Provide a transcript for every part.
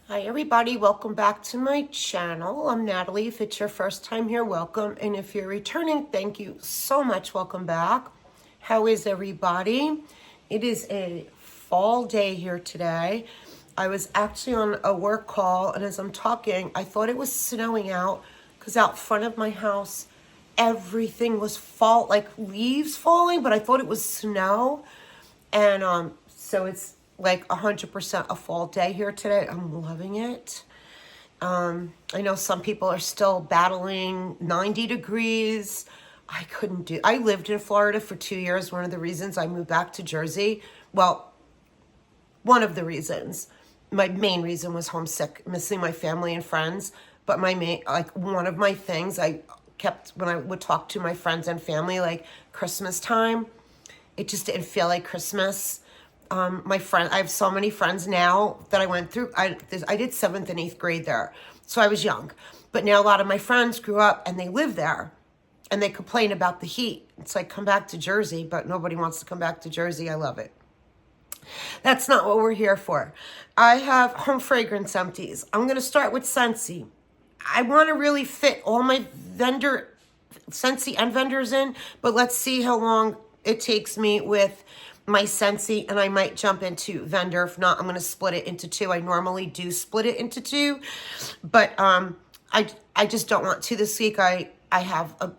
Hi everybody, welcome back to my channel. I'm Natalie. If it's your first time here, welcome. And if you're returning, thank you so much. Welcome back. How is everybody? It is a fall day here today. I was actually on a work call, and as I'm talking, I thought it was snowing out because out front of my house, everything was like leaves falling, but I thought it was snow. And so it's like 100% a fall day here today. I'm loving it. I know some people are still battling 90 degrees. I lived in Florida for 2 years. One of the reasons I moved back to Jersey, well, one of the reasons, my main reason was homesick, missing my family and friends. But one of my things I kept when I would talk to my friends and family, like Christmas time, it just didn't feel like Christmas. I have so many friends now that I went through. I did 7th and 8th grade there, so I was young. But now a lot of my friends grew up and they live there, and they complain about the heat. It's like, come back to Jersey, but nobody wants to come back to Jersey. I love it. That's not what we're here for. I have home fragrance empties. I'm going to start with Scentsy. I want to really fit all my Scentsy and vendors in, but let's see how long it takes me with my Scentsy, and I might jump into vendor. If not, I'm going to split it into two. I normally do split it into two, but I just don't want to this week. I have a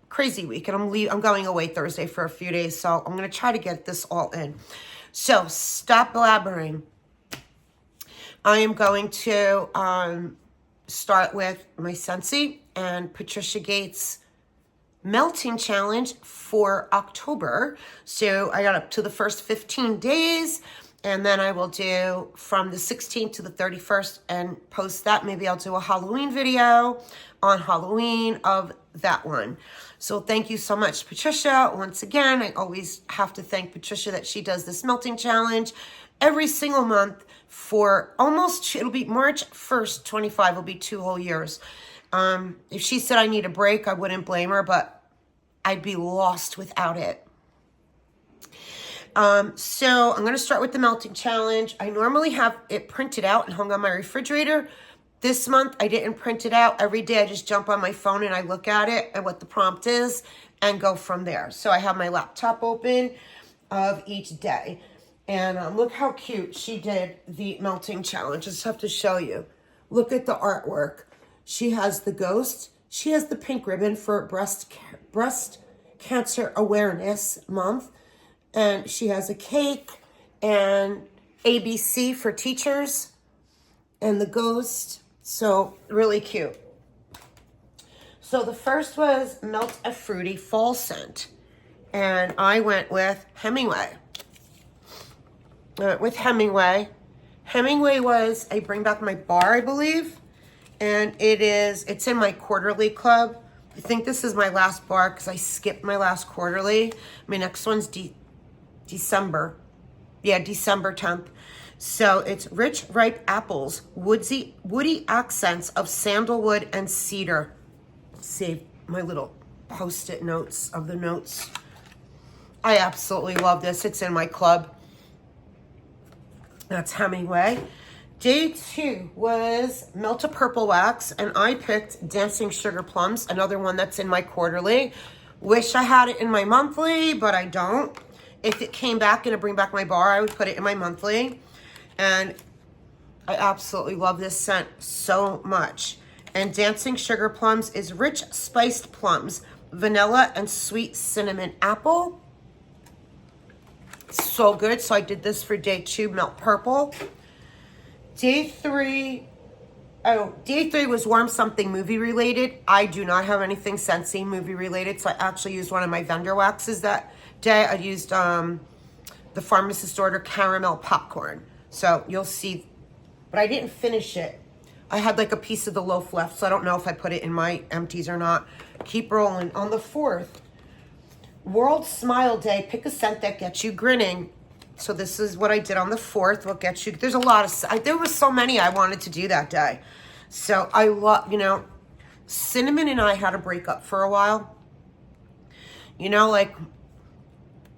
crazy week, and I'm going away Thursday for a few days, so I'm going to try to get this all in. So stop blabbering. I am going to start with my Scentsy and Patricia Gates melting challenge for October. So I got up to the first 15 days, and then I will do from the 16th to the 31st and post that. Maybe I'll do a Halloween video on Halloween of that one. So thank you so much, Patricia. Once again, I always have to thank Patricia that she does this melting challenge every single month for it'll be March 1st, 25 will be 2 whole years. If she said I need a break, I wouldn't blame her, but I'd be lost without it. So I'm going to start with the melting challenge. I normally have it printed out and hung on my refrigerator. This month, I didn't print it out. Every day, I just jump on my phone and I look at it and what the prompt is and go from there. So I have my laptop open of each day. And look how cute she did the melting challenge. I just have to show you. Look at the artwork. She has the ghost. She has the pink ribbon for breast cancer awareness month. And she has a cake and ABC for teachers and the ghost. So really cute. So the first was Melt a Fruity Fall Scent. And I went with Hemingway. Hemingway was a Bring Back My Bar, I believe. And it's in my quarterly club. I think this is my last bar because I skipped my last quarterly. My next one's December. Yeah, December 10th. So it's rich, ripe apples, woody accents of sandalwood and cedar. Save my little post-it notes of the notes. I absolutely love this. It's in my club. That's Hemingway. Day 2 was Melt a Purple Wax, and I picked Dancing Sugar Plums, another one that's in my quarterly. Wish I had it in my monthly, but I don't. If it came back in a Bring Back My Bar, I would put it in my monthly. And I absolutely love this scent so much. And Dancing Sugar Plums is rich spiced plums, vanilla, and sweet cinnamon apple. So good. So I did this for day 2, Melt Purple. Day 3 was Warm Something movie related. I do not have anything Scentsy movie related, so I actually used one of my vendor waxes that day. I used the Pharmacist Order Caramel Popcorn. So you'll see, but I didn't finish it. I had like a piece of the loaf left, so I don't know if I put it in my empties or not. Keep rolling. On the 4th, World Smile Day. Pick a scent that gets you grinning. So this is what I did on the 4th. What gets you? There's a lot of, there was so many I wanted to do that day. So I love, Cinnamon and I had a breakup for a while. Like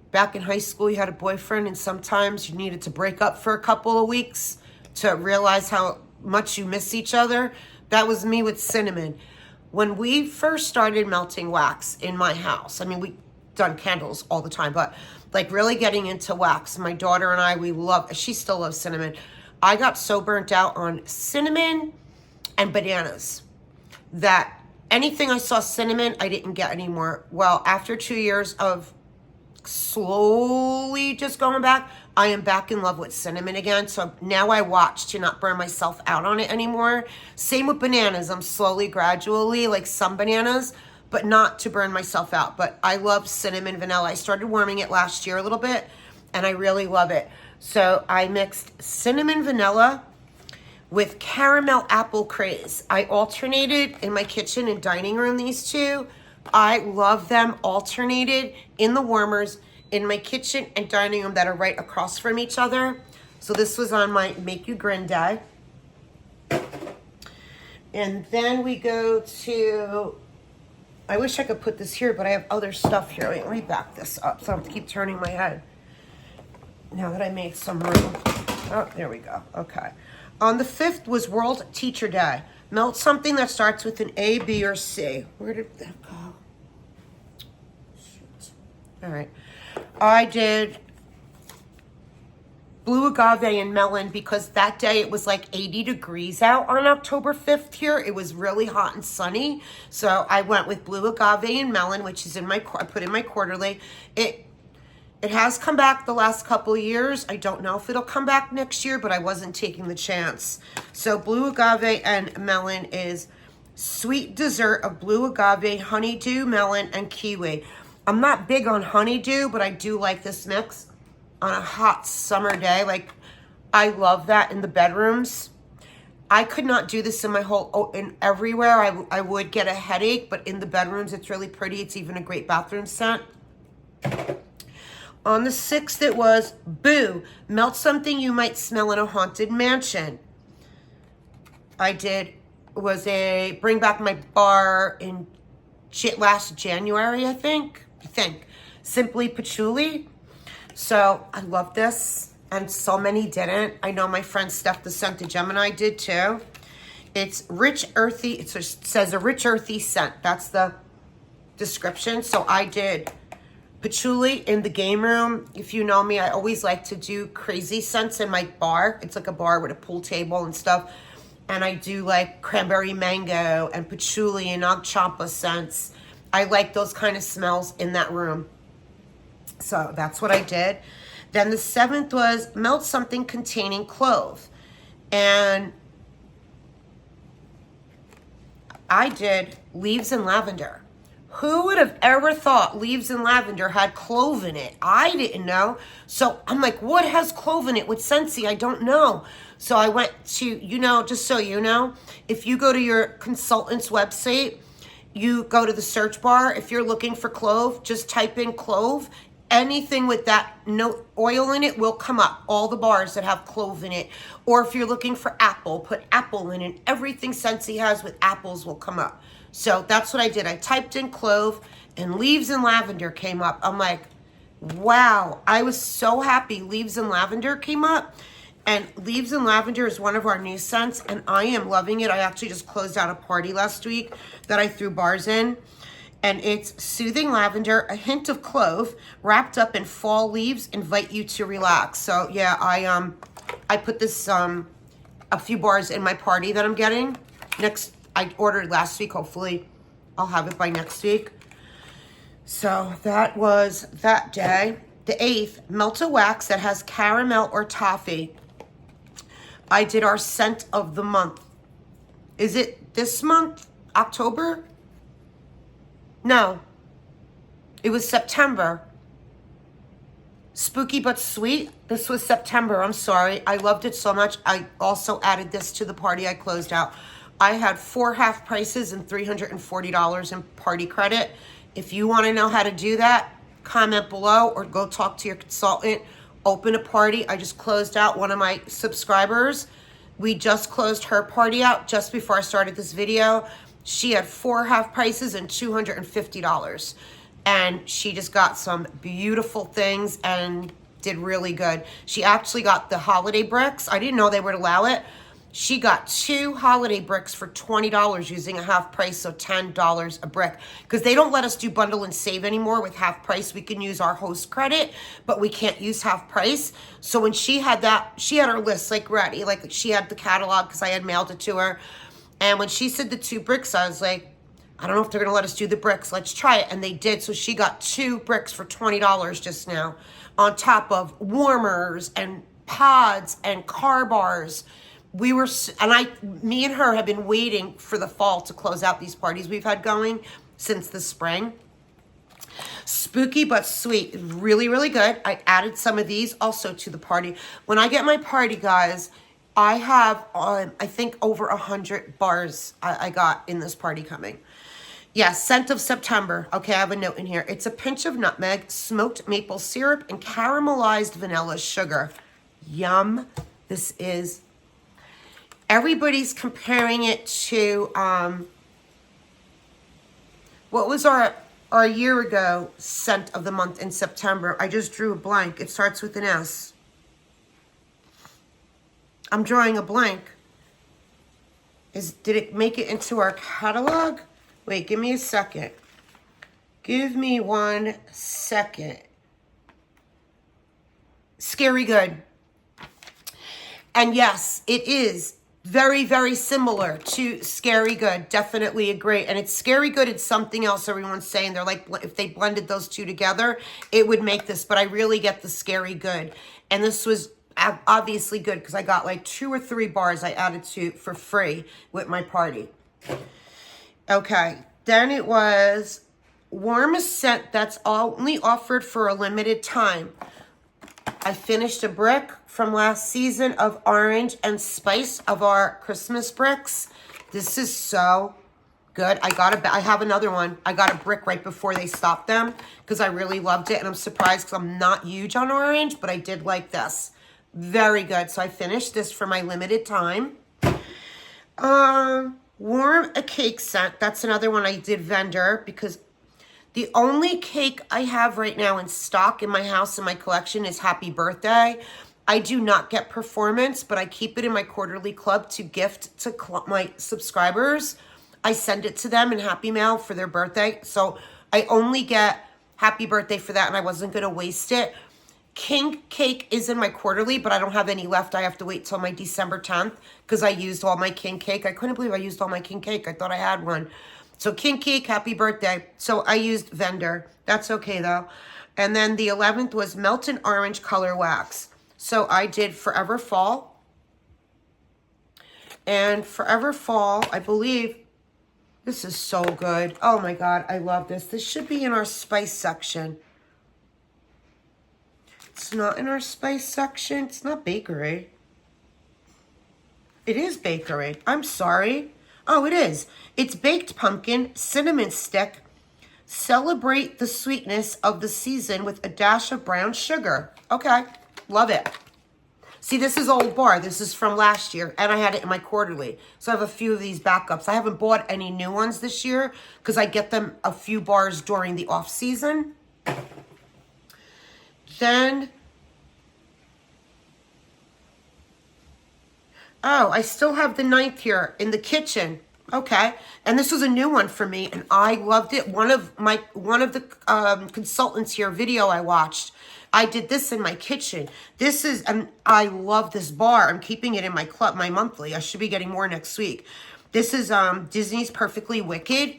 back in high school, you had a boyfriend and sometimes you needed to break up for a couple of weeks to realize how much you miss each other. That was me with cinnamon. When we first started melting wax in my house, I mean, we done candles all the time, but like really getting into wax, my daughter and I, we love, she still loves cinnamon. I got so burnt out on cinnamon and bananas that anything I saw cinnamon, I didn't get anymore. Well, after 2 years of slowly just going back, I am back in love with cinnamon again. So now I watch to not burn myself out on it anymore. Same with bananas. I'm slowly, gradually, like some bananas, but not to burn myself out. But I love cinnamon vanilla. I started warming it last year a little bit, and I really love it. So I mixed cinnamon vanilla with caramel apple craze. I alternated in my kitchen and dining room, these two. I love them alternated in the warmers in my kitchen and dining room that are right across from each other. So this was on my Make You Grin day. And then we go to, I wish I could put this here, but I have other stuff here. Wait, let me back this up so I don't have to keep turning my head. Now that I made some room. Oh, there we go. Okay. On the 5th was World Teacher Day. Melt something that starts with an A, B, or C. Where did that go? Shoot. All right. I did blue agave and melon because that day it was like 80 degrees out on October 5th here. It was really hot and sunny. So I went with blue agave and melon, which is in my, I put in my quarterly. It has come back the last couple of years. I don't know if it'll come back next year, but I wasn't taking the chance. So blue agave and melon is sweet dessert of blue agave, honeydew, melon, and kiwi. I'm not big on honeydew, but I do like this mix on a hot summer day. Like, I love that in the bedrooms. I could not do this in my whole, in everywhere. I would get a headache, but in the bedrooms, it's really pretty. It's even a great bathroom scent. On the 6th, it was Boo, melt something you might smell in a haunted mansion. I did, was a Bring Back My Bar in last January, I think. Simply Patchouli. So I love this, and so many didn't. I know my friend Steph the Scent of Gemini did too. It's rich, earthy, it says a rich, earthy scent. That's the description. So I did patchouli in the game room. If you know me, I always like to do crazy scents in my bar. It's like a bar with a pool table and stuff. And I do like cranberry mango and patchouli and Nag Champa scents. I like those kind of smells in that room. So that's what I did. Then the 7th was melt something containing clove. And I did leaves and lavender. Who would have ever thought leaves and lavender had clove in it? I didn't know. So I'm like, what has clove in it with Scentsy? I don't know. So I went to, you know, just so you know, if you go to your consultant's website, you go to the search bar. If you're looking for clove, just type in clove. Anything with that no oil in it will come up. All the bars that have clove in it. Or if you're looking for apple, put apple in it. Everything Scentsy has with apples will come up. So that's what I did. I typed in clove and leaves and lavender came up. I'm like, wow. I was so happy leaves and lavender came up. And leaves and lavender is one of our new scents, and I am loving it. I actually just closed out a party last week that I threw bars in. And it's soothing lavender, a hint of clove, wrapped up in fall leaves, invite you to relax. So yeah, I put this a few bars in my party that I'm getting. I ordered last week. Hopefully I'll have it by next week. So that was that day. The 8th, melt a wax that has caramel or toffee. I did our scent of the month. Is it this month? October? No. It was September. Spooky but sweet. This was September. I'm sorry. I loved it so much. I also added this to the party I closed out. I had 4 half prices and $340 in party credit. If you want to know how to do that, comment below or go talk to your consultant. Open a party. I just closed out one of my subscribers. We just closed her party out just before I started this video. She had 4 half prices and $250. And she just got some beautiful things and did really good. She actually got the holiday bricks. I didn't know they would allow it. She got 2 holiday bricks for $20 using a half price, so $10 a brick. Because they don't let us do bundle and save anymore with half price. We can use our host credit, but we can't use half price. So when she had that, she had her list like ready. Like she had the catalog because I had mailed it to her. And when she said the 2 bricks, I was like, I don't know if they're going to let us do the bricks. Let's try it. And they did. So she got 2 bricks for $20 just now, on top of warmers and pods and car bars. Me and her have been waiting for the fall to close out these parties we've had going since the spring. Spooky but sweet. Really, really good. I added some of these also to the party. When I get my party, guys, I have, I think, over 100 bars I got in this party coming. Yes, scent of September. Okay, I have a note in here. It's a pinch of nutmeg, smoked maple syrup, and caramelized vanilla sugar. Yum. This is... Everybody's comparing it to... what was our year ago scent of the month in September? I just drew a blank. It starts with an S. I'm drawing a blank. Did it make it into our catalog? Wait, give me a second. Give me 1 second. Scary Good. And yes, it is very, very similar to Scary Good. Definitely agree. And it's Scary Good. It's something else everyone's saying. They're like, if they blended those 2 together, it would make this. But I really get the Scary Good. And this was obviously good because I got like 2 or 3 bars I added to for free with my party. Okay, then it was warmest scent that's only offered for a limited time. I finished a brick from last season of orange and spice of our Christmas bricks. This is so good. I have another one. I got a brick right before they stopped them because I really loved it. And I'm surprised because I'm not huge on orange, but I did like this. Very good. So I finished this for my limited time. Warm a cake scent. That's another one I did vendor because the only cake I have right now in stock in my house in my collection is Happy Birthday. I do not get performance, but I keep it in my quarterly club to gift to my subscribers. I send it to them in Happy Mail for their birthday. So I only get Happy Birthday for that, and I wasn't going to waste it. King cake is in my quarterly, but I don't have any left. I have to wait till my December 10th because I used all my king cake. I couldn't believe I used all my king cake. I thought I had one. So king cake, Happy Birthday. So I used vendor. That's okay though. And then the 11th was Melted Orange Color Wax. So I did Forever Fall. And Forever Fall, I believe, this is so good. Oh my God, I love this. This should be in our spice section. It's not in our spice section. It's not bakery. It is bakery. I'm sorry. Oh, it is. It's baked pumpkin, cinnamon stick. Celebrate the sweetness of the season with a dash of brown sugar. Okay, love it. See, this is old bar. This is from last year, and I had it in my quarterly. So I have a few of these backups. I haven't bought any new ones this year because I get them a few bars during the off season. Then, oh, I still have the 9th here in the kitchen. Okay, and this was a new one for me, and I loved it. One of the consultants here video I watched, I did this in my kitchen. This is, I love this bar. I'm keeping it in my club, my monthly. I should be getting more next week. This is Disney's Perfectly Wicked.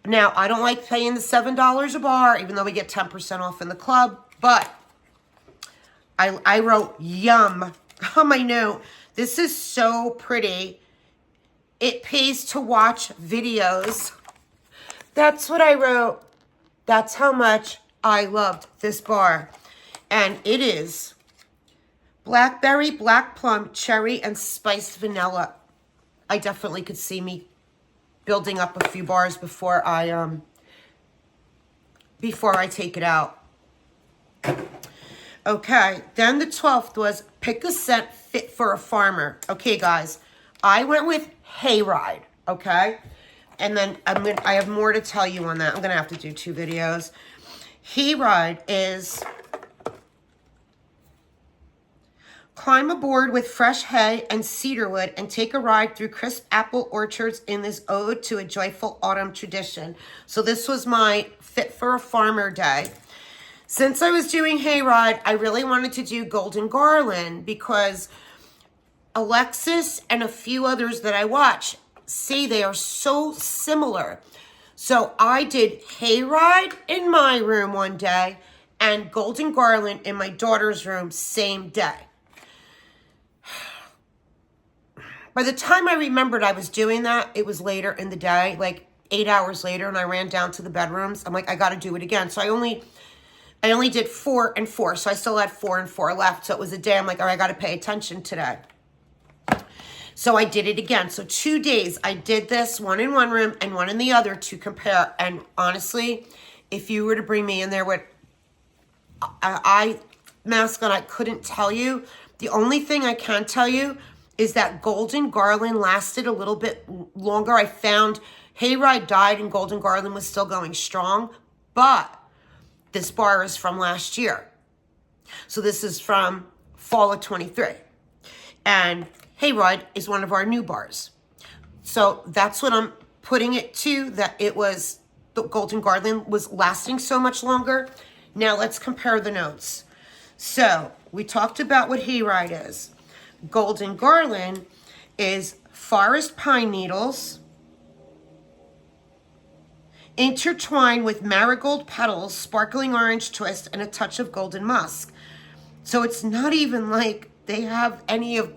Now, I don't like paying the $7 a bar, even though we get 10% off in the club, but I wrote yum on my note. This is so pretty. It pays to watch videos. That's what I wrote. That's how much I loved this bar. And it is blackberry, black plum, cherry, and spiced vanilla. I definitely could see me building up a few bars before I take it out. Okay, then the 12th was pick a scent fit for a farmer. Okay, guys, I went with Hayride, okay? And then I have more to tell you on that. I'm going to have to do 2 videos. Hayride is Climb aboard with fresh hay and cedarwood and take a ride through crisp apple orchards in this ode to a joyful autumn tradition. So this was my Fit for a Farmer day. Since I was doing hayride, I really wanted to do golden garland because Alexis and a few others that I watch say they are so similar. So I did hayride in my room one day and golden garland in my daughter's room same day. By the time I remembered I was doing that, it was later in the day, like 8 hours later, and I ran down to the bedrooms. I'm like, I got to do it again. So I only did 4 and 4, so I still had 4 and 4 left. So it was a day I'm like, all right, I got to pay attention today. So I did it again. So 2 days I did this, one in one room and one in the other to compare. And honestly, if you were to bring me in there with eye mask on, I couldn't tell you. The only thing I can tell you is that golden garland lasted a little bit longer. I found hayride died and golden garland was still going strong, but this bar is from last year. So this is from fall of 23. And hayride is one of our new bars. So that's what I'm putting it to, that it was, the golden garland was lasting so much longer. Now let's compare the notes. So we talked about what hayride is. Golden garland is forest pine needles intertwined with marigold petals, sparkling orange twist, and a touch of golden musk. So it's not even like they have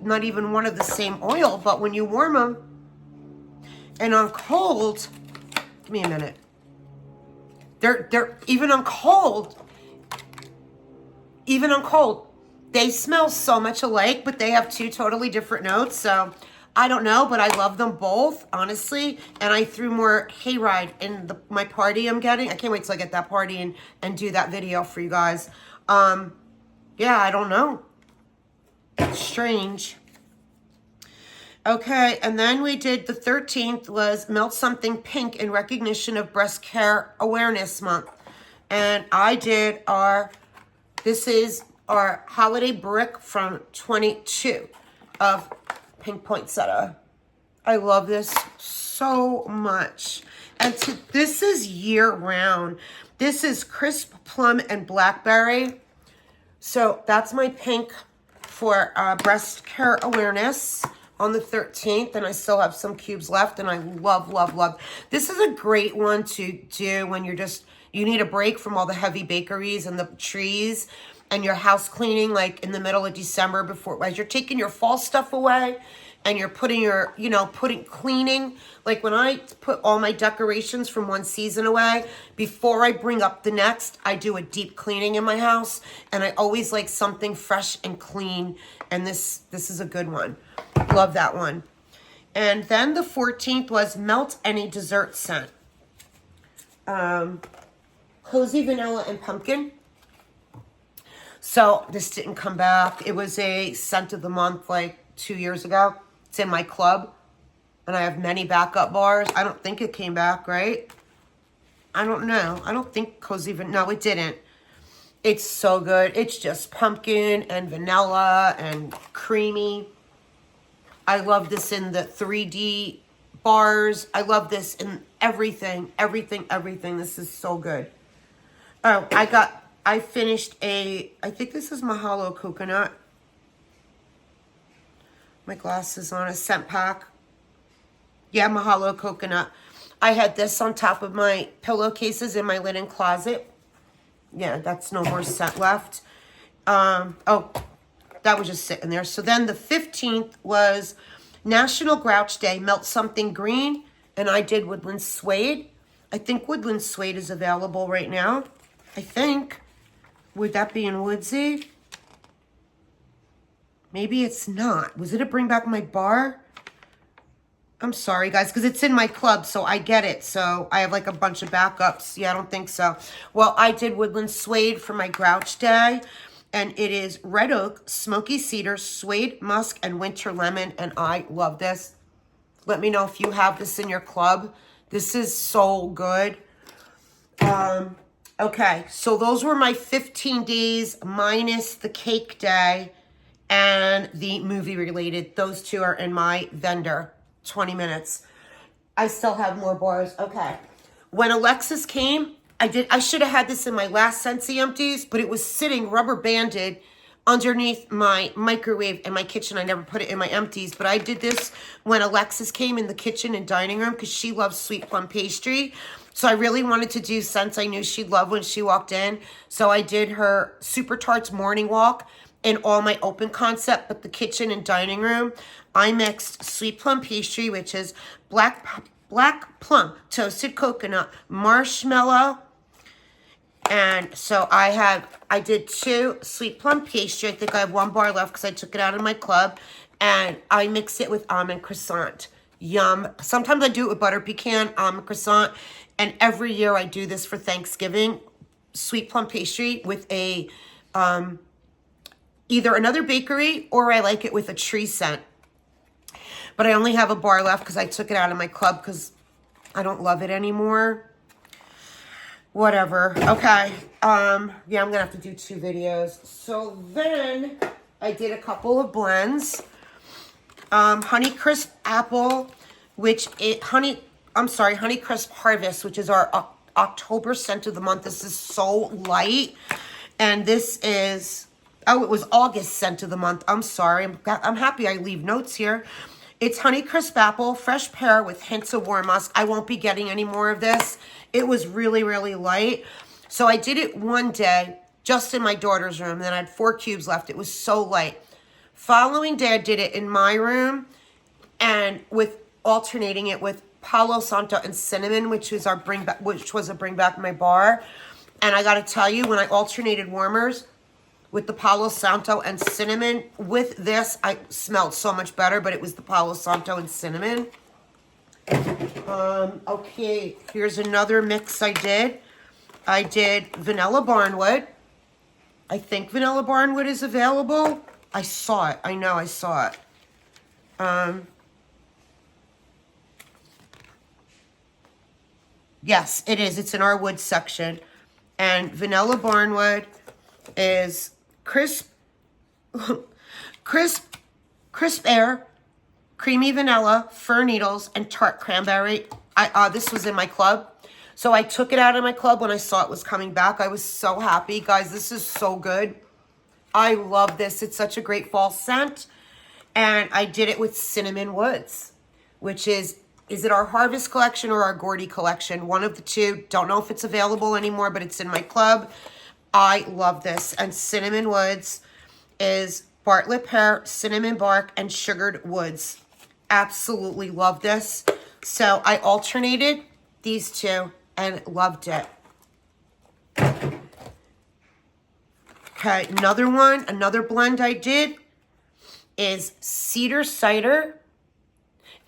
not even one of the same oil, but when you warm them and on cold, give me a minute. They're even on cold, they smell so much alike, but they have 2 totally different notes. So I don't know, but I love them both, honestly. And I threw more hayride in my party I'm getting. I can't wait till I get that party and do that video for you guys. Yeah, I don't know. It's strange. Okay, and then we did the 13th was Melt Something Pink in recognition of Breast Care Awareness Month. And I did this is our holiday brick from 22 of Pink Poinsettia. I love this so much. And this is year round. This is crisp plum and blackberry. So that's my pink for breast care awareness on the 13th. And I still have some cubes left. And I love, love, love. This is a great one to do when you need a break from all the heavy bakeries and the trees and your house cleaning, like in the middle of December as you're taking your fall stuff away and you're putting cleaning. Like when I put all my decorations from one season away, before I bring up the next, I do a deep cleaning in my house. And I always like something fresh and clean. And this is a good one. Love that one. And then the 14th was Melt Any Dessert Scent. Cozy Vanilla and Pumpkin. So this didn't come back. It was a scent of the month like 2 years ago. It's in my club. And I have many backup bars. I don't think it came back, right? I don't know. I don't think Cozy Vanilla. No, it didn't. It's so good. It's just pumpkin and vanilla and creamy. I love this in the 3D bars. I love this in everything. Everything. This is so good. Oh, I finished I think this is Mahalo Coconut. My glasses on, a scent pack. Yeah, Mahalo Coconut. I had this on top of my pillowcases in my linen closet. Yeah, that's no more scent left. Oh, that was just sitting there. So then the 15th was National Grouch Day, Melt Something Green. And I did Woodland Suede. I think Woodland Suede is available right now. I think. Would that be in Woodsy? Maybe it's not. Was it a Bring Back My Bar? I'm sorry, guys, because it's in my club, so I get it. So I have like a bunch of backups. Yeah, I don't think so. Well, I did Woodland Suede for my Grouch Day. And it is Red Oak, Smoky Cedar, Suede, Musk, and Winter Lemon. And I love this. Let me know if you have this in your club. This is so good. Okay, so those were my 15 days minus the cake day and the movie related. Those two are in my vendor. 20 minutes. I still have more bars. Okay. When Alexis came, I should have had this in my last Scentsy Empties, but it was sitting rubber banded underneath my microwave in my kitchen. I never put it in my empties, but I did this when Alexis came in the kitchen and dining room because she loves sweet plum pastry. So I really wanted to do scents I knew she'd love when she walked in. So I did her Super Tarts morning walk in all my open concept, but the kitchen and dining room, I mixed sweet plum pastry, which is black plum, toasted coconut, marshmallow. And so I did 2 sweet plum pastry. I think I have 1 bar left because I took it out of my club. And I mix it with almond croissant. Yum. Sometimes I do it with butter pecan, almond croissant. And every year I do this for Thanksgiving. Sweet plum pastry with a, either another bakery or I like it with a tree scent. But I only have a bar left because I took it out of my club because I don't love it anymore. Whatever. Okay. Yeah, I'm going to have to do 2 videos. So then I did a couple of blends. Honey Crisp Apple, Honey Crisp Harvest, which is our October scent of the month. This is so light. And this is, oh, it was August scent of the month. I'm sorry. I'm happy I leave notes here. It's Honey Crisp Apple, fresh pear with hints of warm musk. I won't be getting any more of this. It was really, really light. So I did it one day just in my daughter's room. Then I had 4 cubes left. It was so light. Following day, I did it in my room and with alternating it with Palo Santo and cinnamon, which was a bring back my bar. And I got to tell you, when I alternated warmers with the Palo Santo and cinnamon, with this, I smelled so much better, but it was the Palo Santo and cinnamon. Okay, here's another mix I did. I did Vanilla Barnwood. I think Vanilla Barnwood is available. I saw it. I know I saw it. Yes, it is. It's in our wood section. And Vanilla Barnwood is crisp air, creamy vanilla, fir needles, and tart cranberry. This was in my club. So I took it out of my club when I saw it was coming back. I was so happy. Guys, this is so good. I love this. It's such a great fall scent. And I did it with Cinnamon Woods, which is it our Harvest collection or our Gordy collection? One of the two. Don't know if it's available anymore, but it's in my club. I love this. And Cinnamon Woods is Bartlett pear, cinnamon bark, and sugared woods. Absolutely love this. So I alternated these two and loved it. Okay, another blend I did is cedar cider,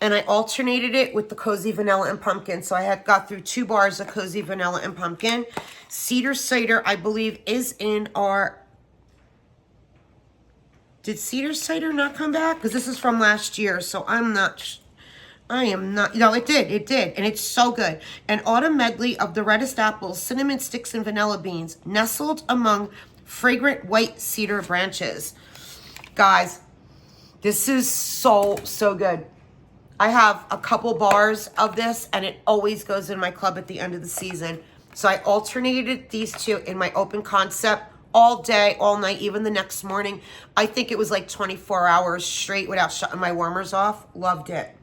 and I alternated it with the cozy vanilla and pumpkin. So I had got through 2 bars of cozy vanilla and pumpkin. Cedar cider, I believe, is in our... Did cedar cider not come back? Because this is from last year, so I am not... No, it did, and it's so good. An autumn medley of the reddest apples, cinnamon sticks, and vanilla beans, nestled among fragrant white cedar branches. Guys, this is so, so good. I have a couple bars of this, and it always goes in my club at the end of the season. So I alternated these two in my open concept all day, all night, even the next morning. I think it was like 24 hours straight without shutting my warmers off. Loved it.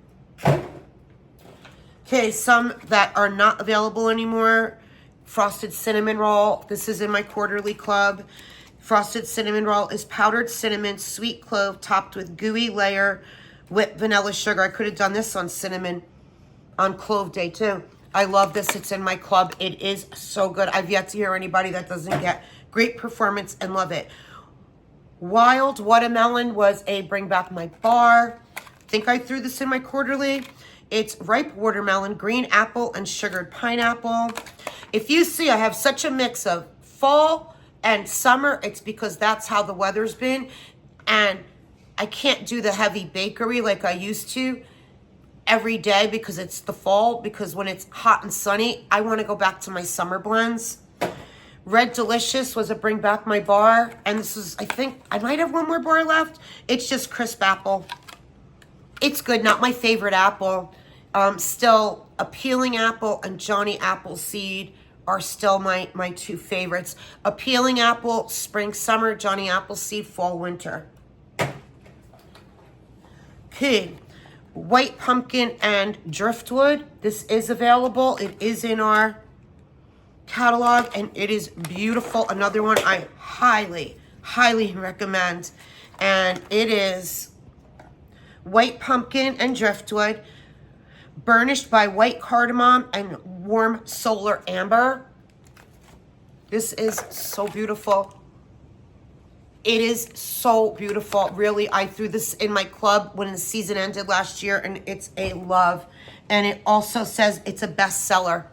Okay, some that are not available anymore. Frosted cinnamon roll. This is in my quarterly club. Frosted cinnamon roll is powdered cinnamon, sweet clove, topped with gooey layer whipped vanilla sugar. I could have done this on cinnamon, on clove day too. I love this. It's in my club. It is so good. I've yet to hear anybody that doesn't get great performance and love it. Wild watermelon was a bring back my bar. I think I threw this in my quarterly. It's ripe watermelon, green apple, and sugared pineapple. If you see, I have such a mix of fall and summer. It's because that's how the weather's been. And I can't do the heavy bakery like I used to every day because it's the fall. Because when it's hot and sunny, I want to go back to my summer blends. Red Delicious was a Bring Back My Bar. And this is, I think, I might have one more bar left. It's just crisp apple. It's good, not my favorite apple. Still, Appealing Apple and Johnny Appleseed are still my two favorites. Appealing Apple, spring, summer. Johnny Appleseed, fall, winter. Okay, White Pumpkin and Driftwood. This is available. It is in our catalog, and it is beautiful. Another one I highly, highly recommend. And it is White Pumpkin and Driftwood, burnished by white cardamom and warm solar amber. This is so beautiful. It is so beautiful. Really, I threw this in my club when the season ended last year, and it's a love. And it also says it's a bestseller.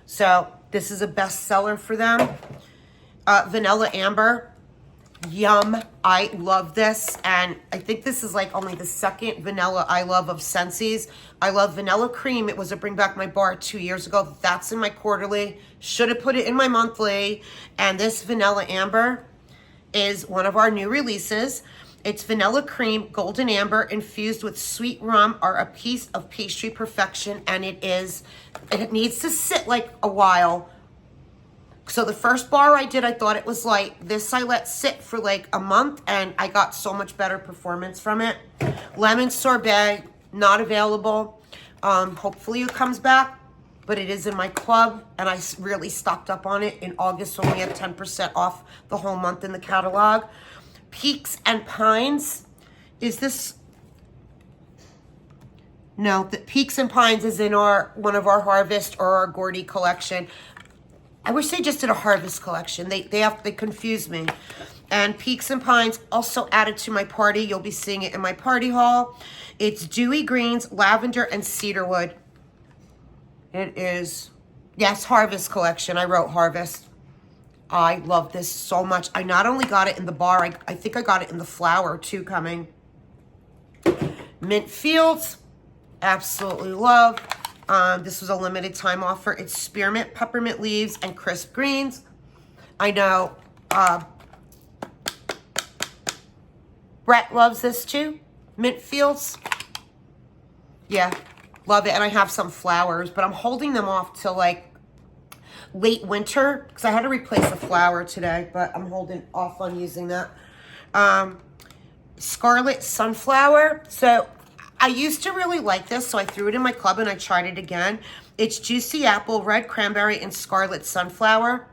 So this is a bestseller for them. Vanilla Amber. Yum. I love this. And I think this is like only the second vanilla I love of Scentsy's. I love Vanilla Cream. It was a Bring Back My Bar 2 years ago. That's in my quarterly. Should have put it in my monthly. And this Vanilla Amber is one of our new releases. It's Vanilla Cream, Golden Amber, infused with sweet rum, are a piece of pastry perfection. And it needs to sit like a while. So the first bar I did, I thought it was light. This I let sit for like a month, and I got so much better performance from it. Lemon Sorbet, not available. Hopefully it comes back, but it is in my club, and I really stocked up on it in August when we had 10% off the whole month in the catalog. Peaks and Pines. Is this? No, the Peaks and Pines is in one of our Harvest or our Gordy collection. I wish they just did a Harvest collection. They confuse me. And Peaks and Pines also added to my party. You'll be seeing it in my party haul. It's Dewy Greens, Lavender, and Cedarwood. It is, yes, Harvest collection. I wrote Harvest. I love this so much. I not only got it in the bar, I think I got it in the flower too coming. Mint Fields, absolutely love. This was a limited time offer. It's Spearmint, Peppermint Leaves, and Crisp Greens. I know Brett loves this too. Mint Fields. Yeah, love it. And I have some flowers, but I'm holding them off till like late winter because I had to replace a flower today, but I'm holding off on using that. Scarlet Sunflower. So I used to really like this, so I threw it in my club and I tried it again. It's Juicy Apple, Red Cranberry, and Scarlet Sunflower.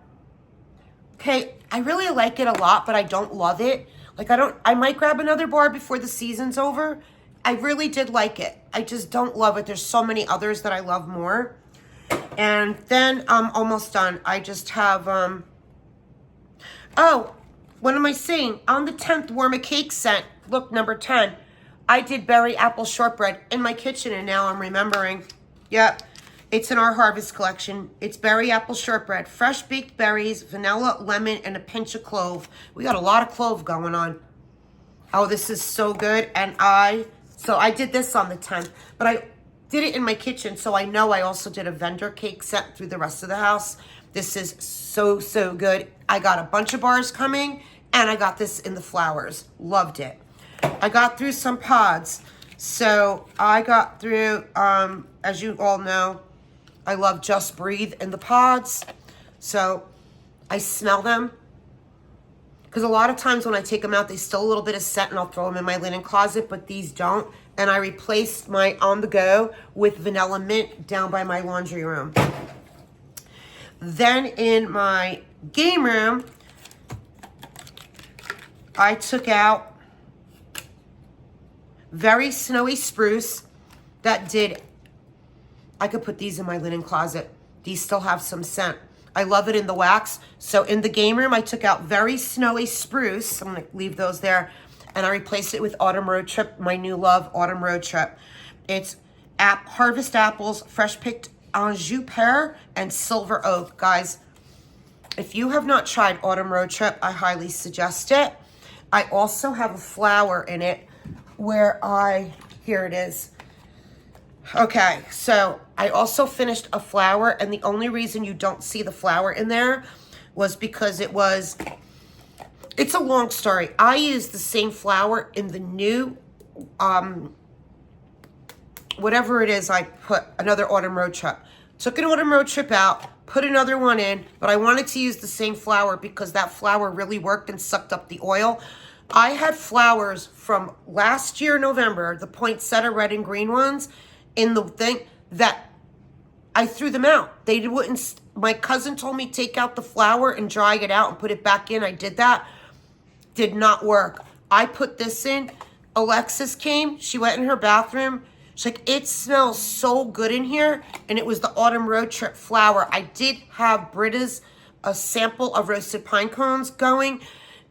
Okay, I really like it a lot, but I don't love it. Like, I might grab another bar before the season's over. I really did like it. I just don't love it. There's so many others that I love more. And then I'm almost done. I just have, oh, what am I saying? On the 10th, Warm a Cake scent. Look, number 10. I did berry apple shortbread in my kitchen, and now I'm remembering. Yep, it's in our Harvest collection. It's berry apple shortbread, fresh baked berries, vanilla, lemon, and a pinch of clove. We got a lot of clove going on. Oh, this is so good. And so I did this on the 10th, but I did it in my kitchen, so I know I also did a vendor cake set through the rest of the house. This is so, so good. I got a bunch of bars coming, and I got this in the flowers. Loved it. I got through some pods. So I got through, as you all know, I love Just Breathe in the pods. So I smell them. Because a lot of times when I take them out, they still a little bit of scent, and I'll throw them in my linen closet, but these don't. And I replaced my On The Go with Vanilla Mint down by my laundry room. Then in my game room, I took out Very Snowy Spruce. That did, I could put these in my linen closet. These still have some scent. I love it in the wax. So in the game room, I took out Very Snowy Spruce. I'm going to leave those there. And I replaced it with Autumn Road Trip, my new love, Autumn Road Trip. It's Harvest Apples, Fresh Picked Anjou Pear, and Silver Oak. Guys, if you have not tried Autumn Road Trip, I highly suggest it. I also have a flower in it where here it is. Okay, so I also finished a flower, and the only reason you don't see the flower in there was because it's a long story. I used the same flower in the new, whatever it is, I put another autumn road trip. Took an autumn road trip out, put another one in, but I wanted to use the same flower because that flower really worked and sucked up the oil. I had flowers from last year, November, the poinsettia red and green ones, in the thing that I threw them out. They wouldn't, my cousin told me take out the flower and dry it out and put it back in. I did that. Did not work. I put this in. Alexis came. She went in her bathroom. She's like, it smells so good in here. And it was the autumn road trip flower. I did have Britta's, a sample of roasted pine cones going.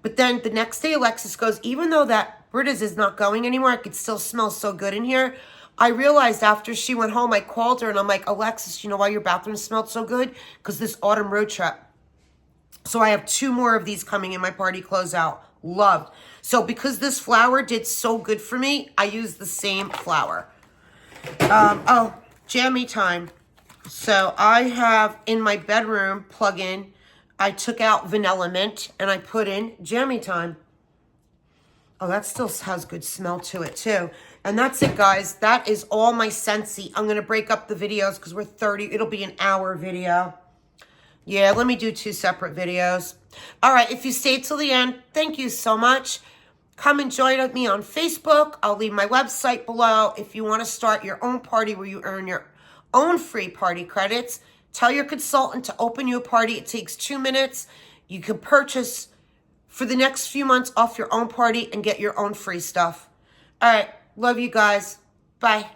But then the next day, Alexis goes, even though that Britta's is not going anymore, I could still smell so good in here. I realized after she went home, I called her and I'm like, Alexis, you know why your bathroom smelled so good? Because this autumn road trip. So I have 2 more of these coming in my party closeout. Loved. So because this flower did so good for me, I used the same flower. Oh, jammy time. So I have in my bedroom plug-in, I took out vanilla mint and I put in jammy time. Oh, that still has good smell to it too. And that's it, guys. That is all my Scentsy. I'm going to break up the videos because we're 30. It'll be an hour video. Yeah, let me do 2 separate videos. All right, if you stayed till the end, thank you so much. Come and join me on Facebook. I'll leave my website below. If you want to start your own party where you earn your own free party credits, tell your consultant to open you a party. It takes 2 minutes. You can purchase for the next few months off your own party and get your own free stuff. All right, love you guys. Bye.